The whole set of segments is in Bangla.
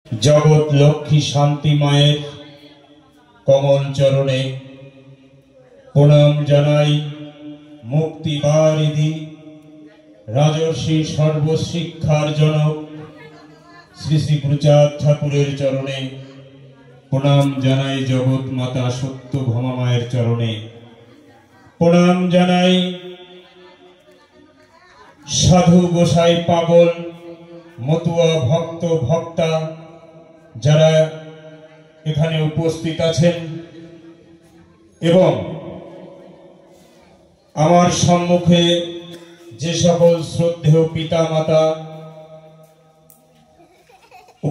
जगत लक्ष्मी शांति मायेर कमल चरणे प्रणाम जानाई मुक्ति बारिधि राजर्षि सर्वशिक्षार जनक श्री श्री गुरुचाँद ठाकुरेर चरणे प्रणाम जानाई जगत माता सत्यभामा मायेर चरणे प्रणाम जानाई साधु गोसाई पागल मতুয়া भक्त भक्ता যারা এখানে উপস্থিত আছেন এবং আমার সম্মুখে যে সকল শ্রদ্ধেয় পিতা মাতা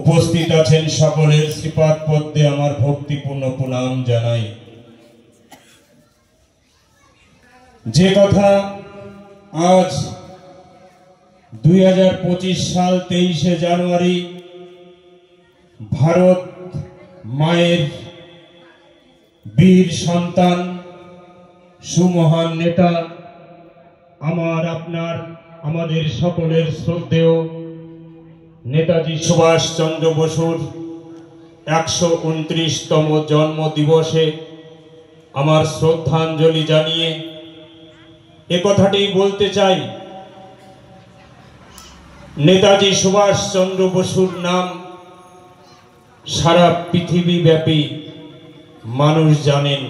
উপস্থিত আছেন সকলের শ্রীপাদ পদ্মে আমার ভক্তিপূর্ণ প্রণাম জানাই। যে কথা আজ 2025 साल 23 জানুয়ারি भारत मायेर वीर सन्तान सुमहान नेता आमार आपनार आमादेर सकलेर श्रद्धेय नेताजी सुभाष चंद्र बसुर 129तम जन्म दिवसे आमार श्रद्धांजलि जानिए ए कथाटी बोलते चाই। नेताजी सुभाष चंद्र बसुर नाम सारा पृथिवी व्यापी मानुष जानेन।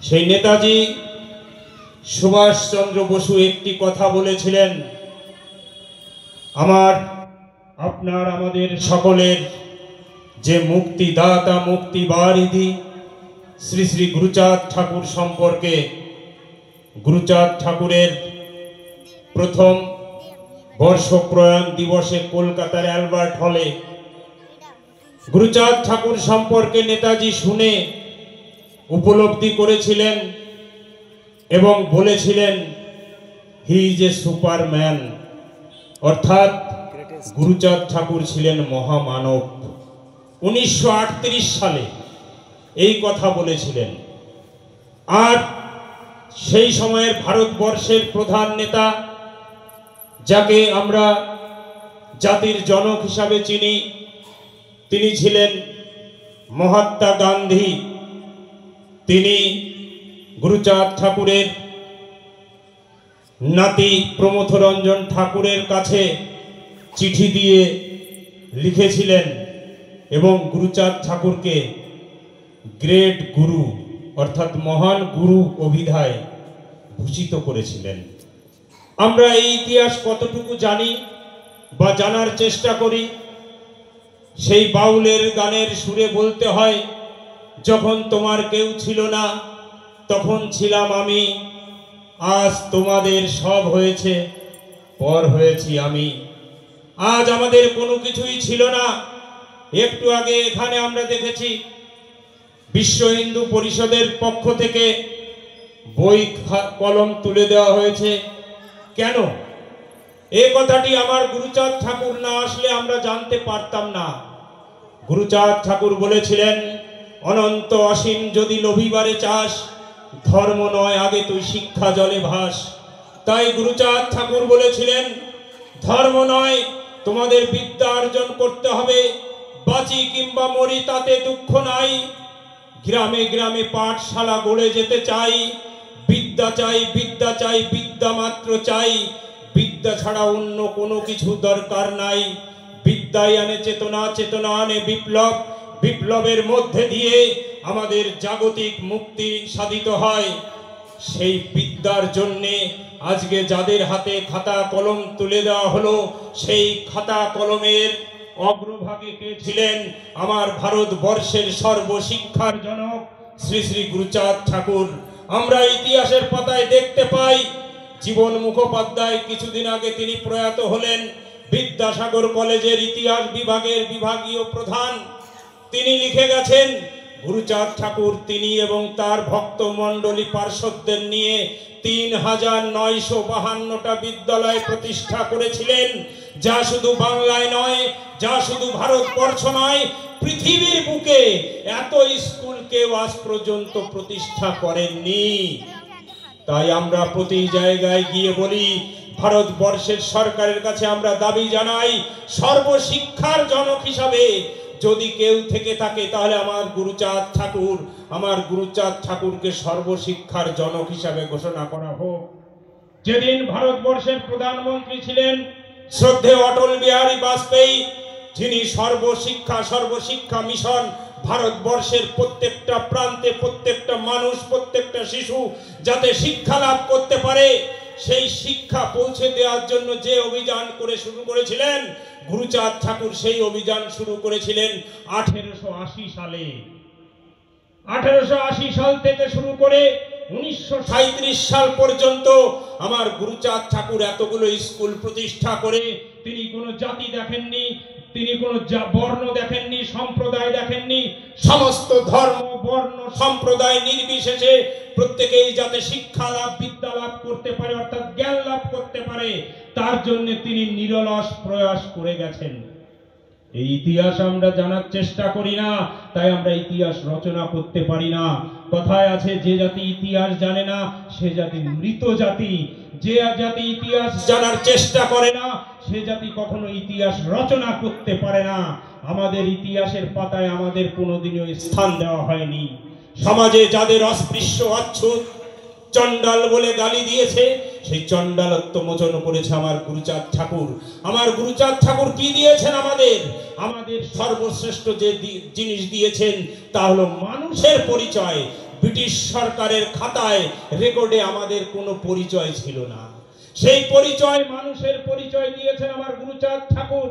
सेई नेताजी सुभाष चंद्र बसु एकटी कथा बोलेछिलेन, आमार आपनार आमादेर सकलेर जे मुक्तिदाता मुक्ति बारिधि श्री श्री गुरुचाँद ठाकुर सम्पर्के गुरुचाँद ठाकुरेर प्रथम वर्ष प्रयाण दिवसे कलकातार अ্যালবার্ট हले गुरुचाँद ठाकुर सम्पर्के नेताजी शुने उपलब्धि करेछिलेन एवं बोलेछिलेन हि इज ए सुपारमैन, अर्थात गुरुचाँद ठाकुर छिलेन महामानव। 1938 साले এই কথা বলেছিলেন। আর সেই সময়ের ভারতবর্ষের প্রধান নেতা যাকে আমরা জাতির জনক হিসাবে চিনি তিনি ছিলেন महात्मा गांधी। তিনি गुरुचाँद ठाकुरेर नाती प्रमथ रंजन ठाकुरेर काछे चिठी दिए लिखेছিলেন এবং गुरुचाँद ठाकुर के ग्रेट गुरु अर्थात महान गुरु अभिधाय भूषित करेছিলেন। আমরা এই ইতিহাস কতটুকু জানি বা জানার চেষ্টা করি সেই বাউলের গানের সুরে বলতে হয়, যখন তোমার কেউ ছিল না তখন ছিলাম আমি, আজ তোমাদের সব হয়েছে পর হয়েছি আমি। আজ আমাদের কোনো কিছুই ছিল না। একটু আগে এখানে আমরা দেখেছি বিশ্ব হিন্দু পরিষদের পক্ষ থেকে বই কলম তুলে দেওয়া হয়েছে। কেন এই কথাটি আমার गुरुचाँद ठाकुर ना आसले आमरा जानते पारताम ना। गुरुचाँद ठाकुर बोलेছিলেন अनंत असीम यदि लोभिबारे चास धर्म नय आगे तुई शिक्षा जले भास। ताई गुरुचाँद ठाकुर बोलेছিলেন धर्म नय তোমাদের विद्या अर्जन करते हबे, बाँची किंबा मरि ताते दुःख नाई। ग्रामे ग्रामे पाठशाला गड़े जेते चाई, विद्या चाई विद्या चाई विद्या मात्र चाई, विद्या छाड़ा अन्य कोनो किछु दरकार नाई। विद्याय आने चेतना, चेतना आने विप्लव, विप्लवेर मध्य दिए आमादेर जागतिक मुक्ति साधित हय। सेई विद्यार जन्ने आजके जादेर हाथे खाता कलम तुले देওয়া हलो सेई खाता कलमेर अग्रभागे के छिलेन आमार भारतवर्षेर सर्वशिक्षार जनक श्री श्री गुरुचाँद ठाकुर। आमरा इतिहासेर पाताय देखते पाई जीवन मुखोपाध्याय किछुदिन आगे तिनि प्रयात हलेन। विद्यासागर कलेजेर इतिहास विभागेर विभागीय प्रधान तिनि लिखे गेছেন गुरुचाँद ठाकुर तिनि एवं तार भक्त मंडली पार्षदদের নিয়ে ৩৯৫২টা विद्यालय प्रतिष्ठा করেছিলেন, যা শুধু বাংলায় নয়, যা শুধু ভারতবর্ষ নয়, পৃথিবীর বুকে এত স্কুল কেউ আজ পর্যন্ত প্রতিষ্ঠা করেননি। তাই আমরা প্রতি জায়গায় গিয়ে বলি ভারতবর্ষের সরকারের কাছে আমরা দাবি জানাই, সর্বশিক্ষার জনক হিসাবে যদি কেউ থেকে থাকে তাহলে আমার গুরুচাঁদ ঠাকুরকে সর্বশিক্ষার জনক হিসাবে ঘোষণা করা হোক। যেদিন ভারতবর্ষের প্রধানমন্ত্রী ছিলেন শ্রদ্ধেয় অটল বিহারী বাজপেয়ী, যিনি সর্বশিক্ষা মিশন ভারতবর্ষের প্রত্যেকটা প্রান্তে প্রত্যেকটা মানুষ, প্রত্যেকটা শিশু যাতে শিক্ষা লাভ করতে পারে, সেই শিক্ষা পৌঁছে দেওয়ার জন্য যে অভিযান শুরু করেছিলেন গুরুচাঁদ ঠাকুর, সেই অভিযান শুরু করেছিলেন 1880 সালে। 1880 সাল থেকে শুরু করে 1937 সাল পর্যন্ত আমার গুরুচাঁদ ঠাকুর এতগুলো স্কুল প্রতিষ্ঠা করে তিনি কোনো জাতি দেখেননি, তিনি কোনো বর্ণ দেখেননি, সম্প্রদায় দেখেননি। সমস্ত ধর্ম বর্ণ সম্প্রদায় নির্বিশেষে প্রত্যেকেই যাতে শিক্ষা লাভ, বিদ্যা লাভ করতে পারে, অর্থাৎ জ্ঞান লাভ করতে পারে, তার জন্য তিনি নিরলস প্রয়াস করে গেছেন। এই ইতিহাস আমরা জানার চেষ্টা করি না, তাই আমরা ইতিহাস রচনা করতে পারি না। কথায় আছে, যে জাতি ইতিহাস জানে না সে জাতি মৃত জাতি। যে জাতি ইতিহাস জানার চেষ্টা করে না সে জাতি কখনো ইতিহাস রচনা করতে পারে না। আমাদের ইতিহাসের পাতায় আমাদের কোনোদিনও স্থান দেওয়া হয়নি। সমাজে যাদের অস্পৃশ্য, অচ্ছুত, চন্ডাল বলে গালি দিয়েছে, সেই চন্ডালত্ব মোচন করেছে আমার গুরুচাঁদ ঠাকুর। আমার গুরুচাঁদ ঠাকুর কি দিয়েছেন আমাদের সর্বশ্রেষ্ঠ যে জিনিস দিয়েছেন তা হলো মানুষের পরিচয়। ব্রিটিশ সরকারের খাতায় রেকর্ডে আমাদের কোনো পরিচয় ছিল না, সেই পরিচয়, মানুষের পরিচয় দিয়েছেন আমার গুরুচাঁদ ঠাকুর।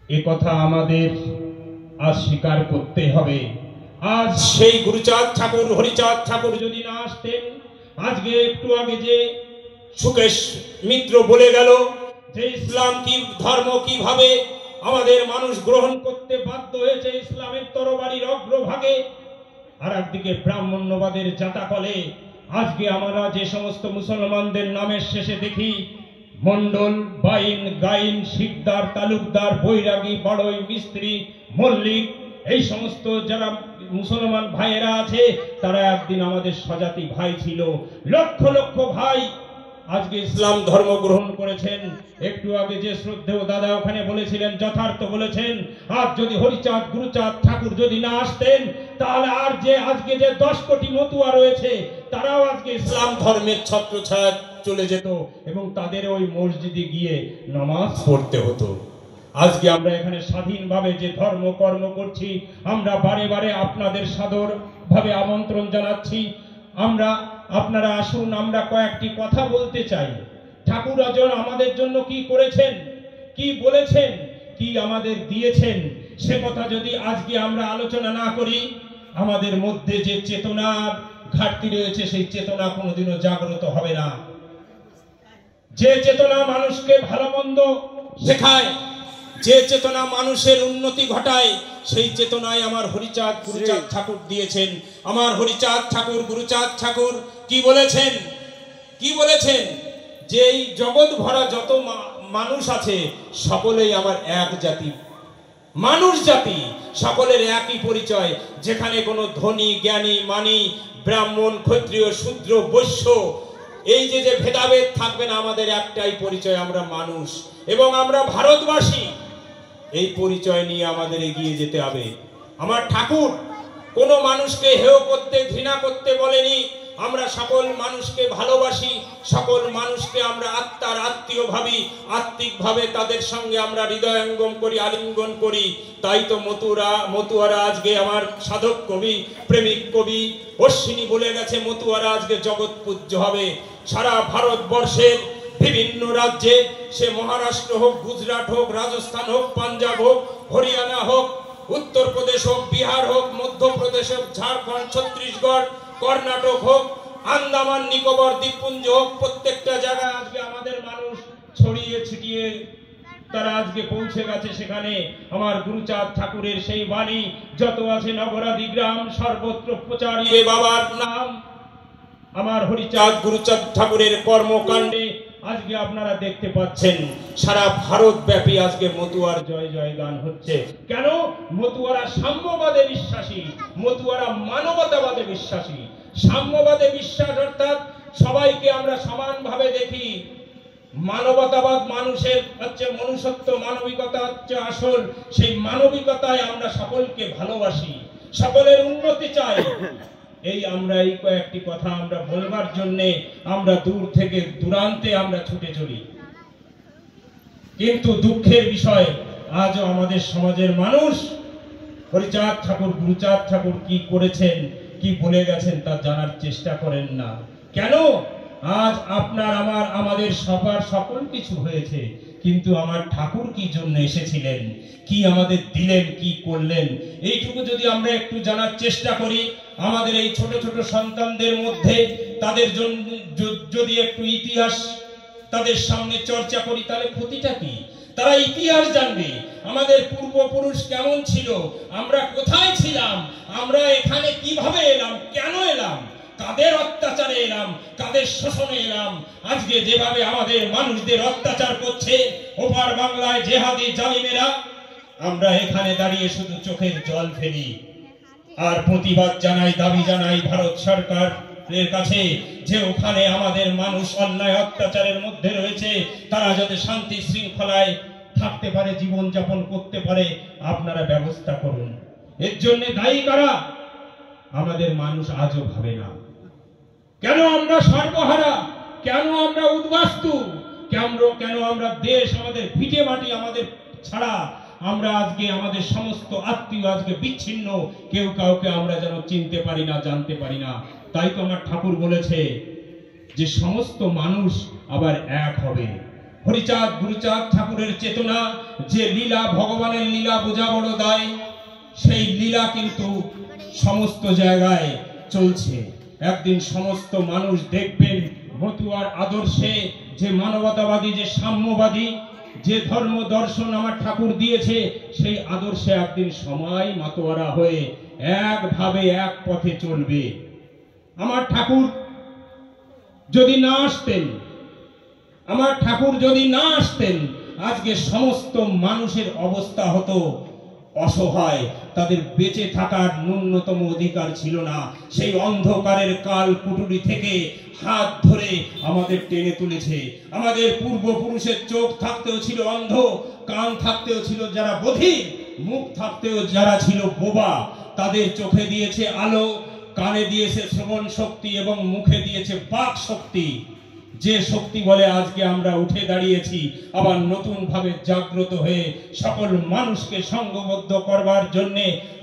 এ কথা আমাদের আজ স্বীকার করতে হবে। আজ সেই গুরুচাঁদ ঠাকুর, হরিচাঁদ ঠাকুর যদি না আসতেন, আজকে একটু আগে যে সুকেশ মিত্র বলে গেল যে ইসলাম কি ধর্ম কিভাবে আমাদের মানুষ গ্রহণ করতে বাধ্য হয়েছে ইসলামের তরবারির অগ্রভাগে, আর একদিকে ব্রাহ্মণ্যবাদের জাতাকলে আজকে আমরা যে সমস্ত মুসলমানদের নামের শেষে দেখি মন্ডল, বাইন, গাইন, শিকদার, তালুকদার, বৈরাগী, বড়ই, মিস্ত্রি, মল্লিক, এই সমস্ত যারা মুসলমান ভাইয়েরা আছে তারা একদিন আমাদের স্বজাতি ভাই ছিল। লক্ষ লক্ষ ভাই আজকে ইসলাম ধর্ম গ্রহণ করেছেন। একটু আগে যে শ্রদ্ধেয় দাদা ওখানে বলেছিলেন, যথার্থ বলেছেন। আর যদি হরিচাঁদ, গুরুচাঁদ ঠাকুর যদি না আসতেন, তাহলে আর যে আজকে যে 10 কোটি মতুয়া রয়েছে তারাও আজকে ইসলাম ধর্মের ছত্রছায়া চলে যেত এবং তাদের ওই মসজিদে গিয়ে নামাজ পড়তে হতো। আজকে আমরা এখানে স্বাধীনভাবে যে ধর্ম কর্ম করছি, আমরা বারে বারে আপনাদের সাদর ভাবে আমন্ত্রণ জানাচ্ছি। আপনারা আসুন, আমরা কয়েকটি কথা বলতে চাই। ঠাকুর আমাদের জন্য কি করেছেন, কি বলেছেন, কি আমাদের দিয়েছেন, সে কথা যদি আজকে আমরা আলোচনা না করি, আমাদের মধ্যে যে চেতনার ঘাটতি রয়েছে সেই চেতনা কোনোদিনও জাগ্রত হবে না। যে চেতনা মানুষকে ভালো মন্দ শেখায়, যে চেতনা মানুষের উন্নতি ঘটায়, সেই চেতনায় আমার হরিচাঁদ, গুরুচাঁদ ঠাকুর দিয়েছেন। আমার হরিচাঁদ ঠাকুর, গুরুচাঁদ ঠাকুর কি বলেছেন যে এই জগৎ ভরা যত মানুষ আছে সকলেই আমার এক জাতি, মানুষ জাতি, সকলের একই পরিচয়। যেখানে কোনো ধনী, জ্ঞানী, মানি, ব্রাহ্মণ, ক্ষত্রিয়, শূদ্র, বৈশ্য, এই যে ভেদাভেদ থাকবে না, আমাদের একটাই পরিচয়, আমরা মানুষ এবং আমরা ভারতবাসী। এই পরিচয় নিয়ে আমাদের এগিয়ে যেতে হবে। আমার ঠাকুর কোনো মানুষকে হেয় করতে, ঘৃণা করতে বলেনি। আমরা সকল মানুষকে ভালোবাসি, সকল মানুষকে আমরা আত্মার আত্মীয় ভাবি, আত্মিকভাবে তাদের সঙ্গে আমরা হৃদয়ঙ্গম করি, আলিঙ্গন করি। তাই তো মতুয়ারা আজকে আমার সাধক কবি, প্রেমিক কবি অশ্বিনী বলে গেছে, মতুয়ারা আজকে জগৎ পূজ্য হবে। সারা ভারতবর্ষের বিভিন্ন রাজ্যে, সে মহারাষ্ট্র হোক, গুজরাট হোক, রাজস্থান হোক, পাঞ্জাব হোক, হরিয়ানা হোক, উত্তরপ্রদেশ হোক, বিহার হোক, মধ্যপ্রদেশ হোক, ঝাড়খণ্ড, ছত্তিশগড়, কর্ণাটক হোক, আন্দামান নিকোবর দ্বীপপুঞ্জ হোক, প্রত্যেকটা জায়গায় আজকে আমাদের মানুষ ছড়িয়ে ছিটিয়ে তারা আজকে পৌঁছে গেছে। সেখানে আমার গুরুচাঁদ ঠাকুরের সেই বাণী যত আছে নগরাদি গ্রাম, সর্বত্র প্রচারিয়ে বাবার নাম। আমার হরিচাঁদ, গুরুচাঁদ ঠাকুরের কর্মকাণ্ডে আজকে আপনারা দেখতে পাচ্ছেন সারা ভারত ব্যাপী আজকে মতুয়ার জয় জয় গান হচ্ছে। কেন? মতুয়ারা সাম্যবাদে বিশ্বাসী, মতুয়ারা মানবতাবাদে বিশ্বাসী। সাম্যবাদে বিশ্বাস অর্থাৎ সবাইকে আমরা সমানভাবে দেখি। মানবতাবাদ মানুষের হচ্ছে মনুষ্যত্ব, মানবিকতা হচ্ছে আসল। সেই মানবিকতায় আমরা সকলকে ভালোবাসি, সকলের উন্নতি চাই। আমরা এই কয়েকটি কথা আমরা বলবার জন্য আমরা দূর থেকে দূরান্তে আমরা ছুটে চলি। কিন্তু দুঃখের বিষয়, আজও আমাদের সমাজের মানুষ হরিচাঁদ ঠাকুর, গুরুচাঁদ ঠাকুর কি করেছেন, কি বলে গেছেন তা জানার চেষ্টা করেন না। কেন? আজ আপনার আমার আমাদের সবার সকল কিছু হয়েছে, কিন্তু আমার ঠাকুর কি জন্য এসেছিলেন, কি আমাদের দিলেন, কি করলেন, এইটুকু যদি আমরা একটু জানার চেষ্টা করি, আমাদের এই ছোট ছোট সন্তানদের মধ্যে তাদের জন্য যদি একটু ইতিহাস তাদের সামনে চর্চা করি, তাহলে ক্ষতিটা কি? তারা ইতিহাস জানবে, আমাদের পূর্বপুরুষ কেমন ছিল, আমরা কোথায় ছিলাম, আমরা এখানে কিভাবে এলাম, কেন এলাম, কাদের অত্যাচারে এলাম, কাদের শোষণে এলাম। আজকে যেভাবে আমাদের মানুষদের অত্যাচার করছে ওপার বাংলায় জেহাদি জালিমেরা, আমরা এখানে দাঁড়িয়ে শুধু চোখের জল ফেলি আর প্রতিবাদ জানাই, দাবি জানাই ভারত সরকারের কাছে যে ওখানে আমাদের মানুষ অন্যায় অত্যাচারের মধ্যে রয়েছে, তারা যাতে শান্তি শৃঙ্খলায় থাকতে পারে, জীবন যাপন করতে পারে, আপনারা ব্যবস্থা করুন। এর জন্য দায়ী কারা? আমাদের মানুষ আজও ভাবে না। কেন আমরা সর্বহারা, কেন আমরা উদ্বাস্তু, কেন আমরা দেশ, আমাদের ভিটে মাটি আমাদের ছাড়া আমরা আজকে আমাদের সমস্ত আত্মীয় আজকে বিচ্ছিন্ন, কেউ কাউকে আমরা যেন চিনতে পারি না, জানতে পারি না। তাই তো আমার ঠাকুর বলেছে যে সমস্ত মানুষ আবার এক হবে। হরিচাঁদ গুরুচাঁদ ঠাকুরের চেতনা যে লীলা, ভগবানের লীলা বোঝা বড় দায়, সেই লীলা কিন্তু সমস্ত জায়গায় চলছে। একদিন সমস্ত মানুষ দেখবেন মতুয়ার আদর্শে যে মানবতাবাদী, যে সাম্যবাদী, যে ধর্ম দর্শন আমার ঠাকুর দিয়েছে, সেই আদর্শে একদিন সবাই মাতোয়ারা হয়ে একভাবে এক পথে চলবে। আমার ঠাকুর যদি না আসতেন, আমার ঠাকুর যদি না আসতেন, আজকে সমস্ত মানুষের অবস্থা হতো অসহায়, তাদের বেঁচে থাকার ন্যূনতম অধিকার ছিল না। সেই অন্ধকারের কাল কুটুরি থেকে হাত ধরে আমাদের টেনে তুলেছে। আমাদের পূর্বপুরুষের চোখ থাকতেও ছিল অন্ধ, কান থাকতেও ছিল যারা বধির, মুখ থাকতেও যারা ছিল বোবা, তাদের চোখে দিয়েছে আলো, কানে দিয়েছে শ্রবণ শক্তি এবং মুখে দিয়েছে বাক শক্তি। যে শক্তি বলে আজকে আমরা উঠে দাঁড়িয়েছি, আবার নতুন ভাবে জাগ্রত হয়ে সকল মানুষকে সংঘবদ্ধ করবার জন্য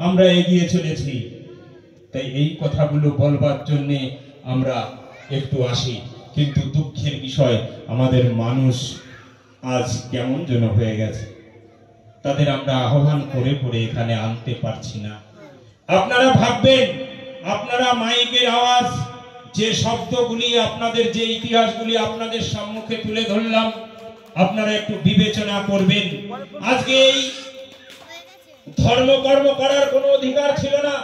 আমরা এগিয়ে চলেছি। তাই এই কথাগুলো বলবার জন্য আমরা একটু আসি। কিন্তু দুঃখের বিষয়, আমাদের মানুষ আজ কেমন যেন হয়ে গেছে, তাদের আমরা আহ্বান করে করে এখানে আনতে পারছি না। আপনারা ভাববেন, আপনারা মাইকের আওয়াজ, যে শব্দগুলি, আপনাদের যে ইতিহাসগুলি আপনাদের সম্মুখে তুলে ধরলাম, আপনারা একটু বিবেচনা করবেন। আজকে এই ধর্মকর্ম করার কোনো অধিকার ছিল না।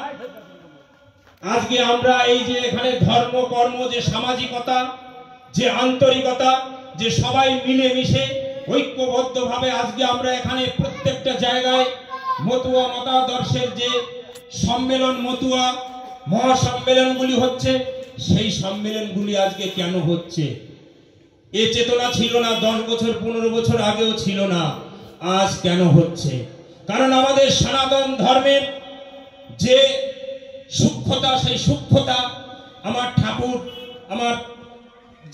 আজকে আমরা এই যে এখানে ধর্মকর্ম, যে সামাজিকতা, যে আন্তরিকতা, যে সবাই মিলেমিশে ঐক্যবদ্ধভাবে আজকে আমরা এখানে প্রত্যেকটা জায়গায় মতুয়া মতাদর্শের যে সম্মেলন, মতুয়া মহাসম্মেলনগুলি হচ্ছে, সেই সম্মেলনগুলি আজকে কেন হচ্ছে? এ চেতনা ছিল না 10 বছর 15 বছর আগেও ছিল না, আজ কেন হচ্ছে? কারণ আমাদের সনাতন ধর্মের যে সূক্ষ্মতা, সেই সূক্ষ্মতা আমার ঠাকুর, আমার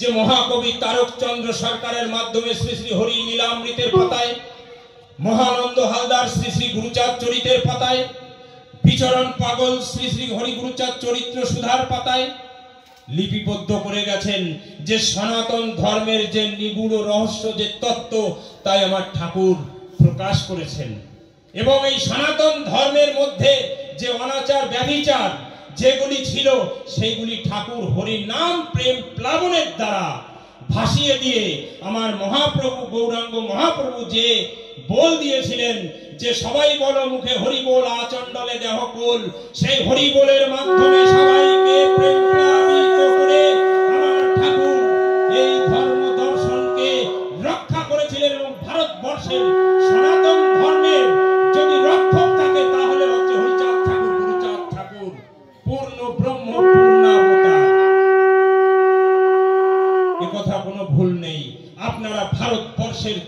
যে মহাকবি তারকচন্দ্র সরকারের মাধ্যমে শ্রী শ্রী হরি লীলামৃতের পাতায়, মহানন্দ হালদার শ্রী শ্রী গুরুচাঁদ চরিতের পাতায়, বিচরণ পাগল শ্রী শ্রী হরি গুরুচাঁদ চরিত্র সুধার পাতায় লিপিবদ্ধ করে গেছেন যে সনাতন ধর্মের যে নিগূঢ় রহস্য, যে তত্ত্ব, তাই আমার ঠাকুর প্রকাশ করেছেন। এবং এই সনাতন ধর্মের মধ্যে যে অনাচার ব্যভিচার যেগুলি ছিল, সেইগুলি ঠাকুর হরির নাম প্রেম প্লাবনের দ্বারা ভাসিয়ে দিয়ে আমার মহাপ্রভু গৌরাঙ্গ মহাপ্রভু যে বল দিয়েছিলেন যে সবাই বলো মুখে হরি বল, আচণ্ডলে দেহ কোল, সেই হরি বলের মাধ্যমে সবাইকে প্রেম প্লাবিত করে আমার ঠাকুর এই ধর্ম দর্শনকে রক্ষা করেছিলেন। এবং ভারতবর্ষের সনাতন ধর্মের যদি রক্ষক থাকে, তাহলে হচ্ছে হরিচাঁদ ঠাকুর, গুরুচাঁদ ঠাকুর, পূর্ণ ব্রহ্ম পূর্ণাবতার।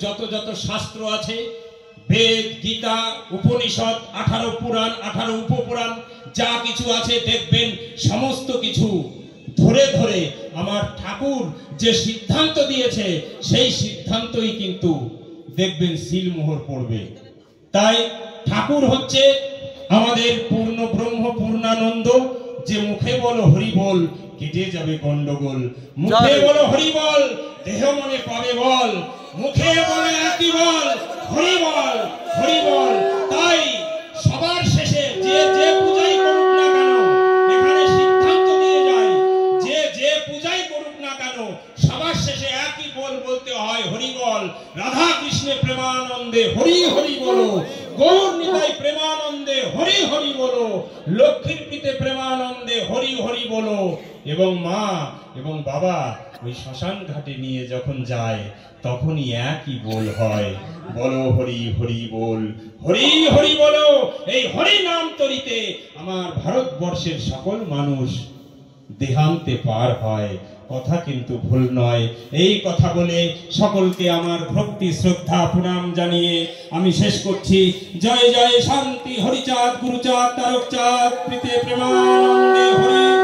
যত যত শাস্ত্র আছে, বেদ, গীতা, উপনিষদ, 18 পুরাণ, 18 উপপুরাণ, যা কিছু আছে দেখবেন সমস্ত কিছু ধরে ধরে আমার ঠাকুর যে সিদ্ধান্ত দিয়েছে সেই সিদ্ধান্তই কিন্তু দেখবেন সিলমোহর পড়বে। তাই ঠাকুর হচ্ছে আমাদের পূর্ণ ব্রহ্ম, পূর্ণানন্দ। যে মুখে বলো হরি বল, কেটে যাবে গন্ডগোল। মুখে বলো হরি বল, দেহ মনে পাবে বল। মুখে বলে একই বল, হরি বল, হরি বল। তাই সবার শেষে যে যে পূজাই করুক না কেন, এখানে সিদ্ধান্ত দিয়ে যায়, যে যে পূজাই করুক না কেন সবার শেষে একই বল বলতে হয়, হরি বল। রাধা কৃষ্ণে প্রেমানন্দে হরি হরি বলো, গৌর নিতাই প্রেমানন্দে হরি হরি বলো, লক্ষ্মীর পিতে প্রেমানন্দে হরি হরি বলো। এবং মা এবং বাবা ওই শ্মশান ঘাটে নিয়ে যখন যায় তখনই একই বল হয়, বলো হরি হরি বল, হরি হরি বলো। এই হরি নাম তরিতে আমার ভারতবর্ষের সকল মানুষ দেহান্তে পার হয়, কথা কিন্তু ভুল নয়। এই কথা বলে সকলকে আমার ভক্তি শ্রদ্ধা প্রণাম জানিয়ে আমি শেষ করছি। জয় জয় শান্তি, হরিচাঁদ, গুরুচাঁদ, তারকচাঁদ, প্রীতে প্রেমানন্দে হরি।